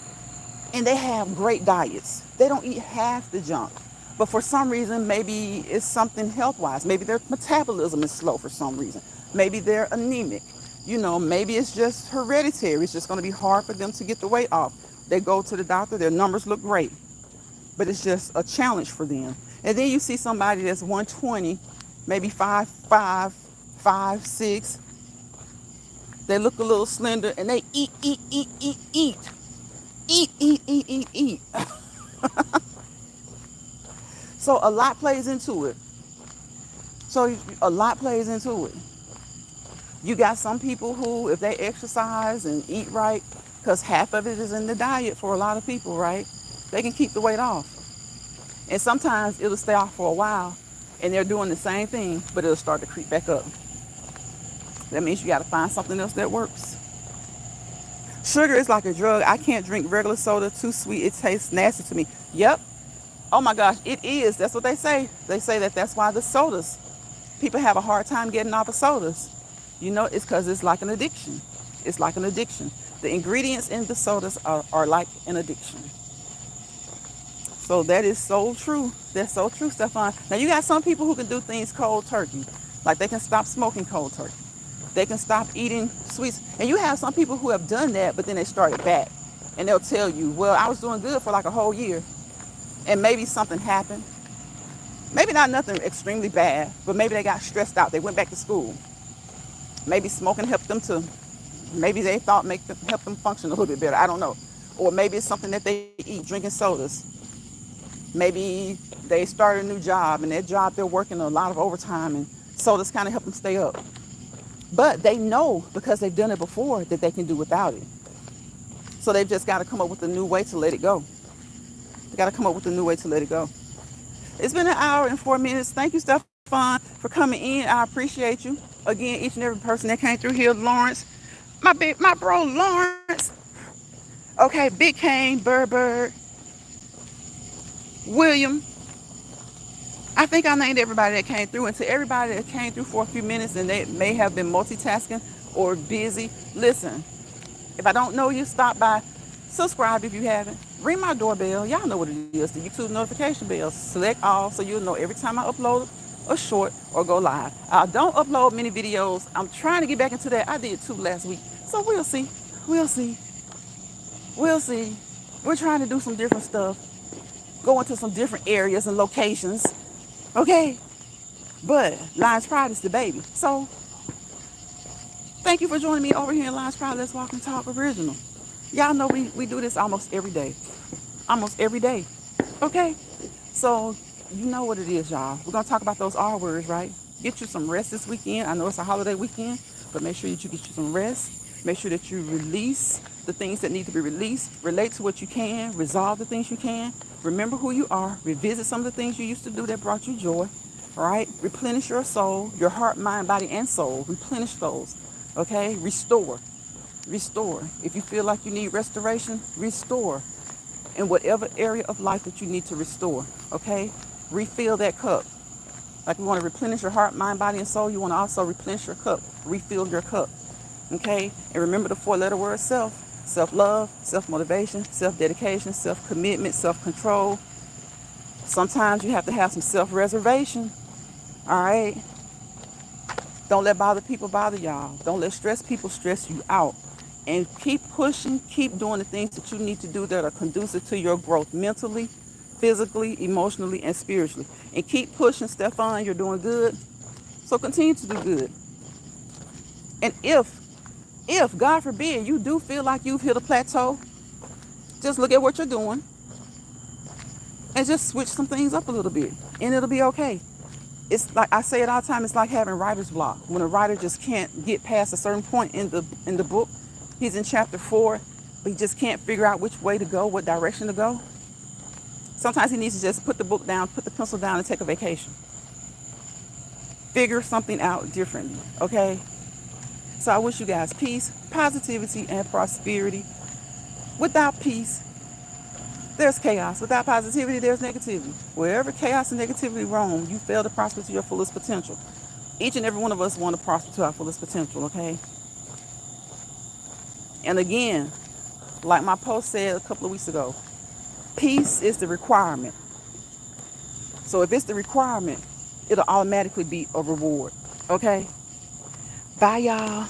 Speaker 1: and they have great diets. They don't eat half the junk. But for some reason, maybe it's something health-wise. Maybe their metabolism is slow for some reason. Maybe they're anemic. You know, maybe it's just hereditary. It's just going to be hard for them to get the weight off. They go to the doctor, their numbers look great, but it's just a challenge for them. And then you see somebody that's 120, maybe 5'5", 5'6". They look a little slender and they eat, eat, eat, eat, eat. Eat, eat, eat, eat, eat. So a lot plays into it. You got some people who, if they exercise and eat right, because half of it is in the diet for a lot of people, right? They can keep the weight off. And sometimes it'll stay off for a while and they're doing the same thing, but it'll start to creep back up. That means you got to find something else that works. Sugar is like a drug. I can't drink regular soda, too sweet. It tastes nasty to me. Yep. Oh my gosh, it is. That's what they say. They say that that's why the sodas, people have a hard time getting off of sodas. You know, it's because it's like an addiction. It's like an addiction. The ingredients in the sodas are like an addiction. So that is so true. That's so true, Stefan. Now you got some people who can do things cold turkey. Like they can stop smoking cold turkey. They can stop eating sweets. And you have some people who have done that, but then they started back. And they'll tell you, well, I was doing good for like a whole year. And maybe something happened. Maybe not nothing extremely bad, but maybe they got stressed out. They went back to school. Maybe smoking helped them to, maybe they thought helped them function a little bit better. I don't know. Or maybe it's something that they eat, drinking sodas. Maybe they started a new job and that job they're working a lot of overtime and sodas kind of help them stay up. But they know because they've done it before that they can do without it. So they've just got to come up with a new way to let it go. They got to come up with a new way to let it go. It's been 1 hour and 4 minutes. Thank you, Stefan, for coming in. I appreciate you. Again, each and every person that came through here. Lawrence, my bro Lawrence. Okay, Big Kane, Bird, William. I think I named everybody that came through. And to everybody that came through for a few minutes and they may have been multitasking or busy, listen, if I don't know you, stop by. Subscribe if you haven't. Ring my doorbell. Y'all know what it is. The YouTube notification bell. Select all so you'll know every time I upload a short or go live. I don't upload many videos. I'm trying to get back into that. I did 2 last week. So we'll see. We'll see. We're trying to do some different stuff. Go into some different areas and locations. Okay? But Lions Pride is the baby. So thank you for joining me over here in Lions Pride. Let's Walk and Talk Original. Y'all know we do this almost every day. Almost every day. Okay? So you know what it is, y'all. We're going to talk about those R words, right? Get you some rest this weekend. I know it's a holiday weekend, but make sure that you get you some rest. Make sure that you release the things that need to be released. Relate to what you can. Resolve the things you can. Remember who you are. Revisit some of the things you used to do that brought you joy. All right? Replenish your soul, your heart, mind, body, and soul. Replenish those. Okay? Restore. If you feel like you need restoration, restore in whatever area of life that you need to restore. Okay? Refill that cup. Like you want to replenish your heart, mind, body, and soul, you want to also replenish your cup. Refill your cup. Okay? And remember the 4-letter word self. Self-love, self-motivation, self-dedication, self-commitment, self-control. Sometimes you have to have some self-reservation. All right? Don't let people bother y'all. Don't let stressed people stress you out. And keep pushing, keep doing the things that you need to do that are conducive to your growth mentally, physically, emotionally, and spiritually. And keep pushing, Stefan, you're doing good. So continue to do good. And if, God forbid, you do feel like you've hit a plateau, just look at what you're doing and just switch some things up a little bit and it'll be okay. It's like I say it all the time, it's like having writer's block. When a writer just can't get past a certain point in the book, He's in chapter 4, but he just can't figure out which way to go, what direction to go. Sometimes he needs to just put the book down, put the pencil down, and take a vacation. Figure something out differently, okay? So I wish you guys peace, positivity, and prosperity. Without peace, there's chaos. Without positivity, there's negativity. Wherever chaos and negativity roam, you fail to prosper to your fullest potential. Each and every one of us want to prosper to our fullest potential, okay? And again, like my post said a couple of weeks ago, peace is the requirement. So if it's the requirement, it'll automatically be a reward, okay? Bye, y'all.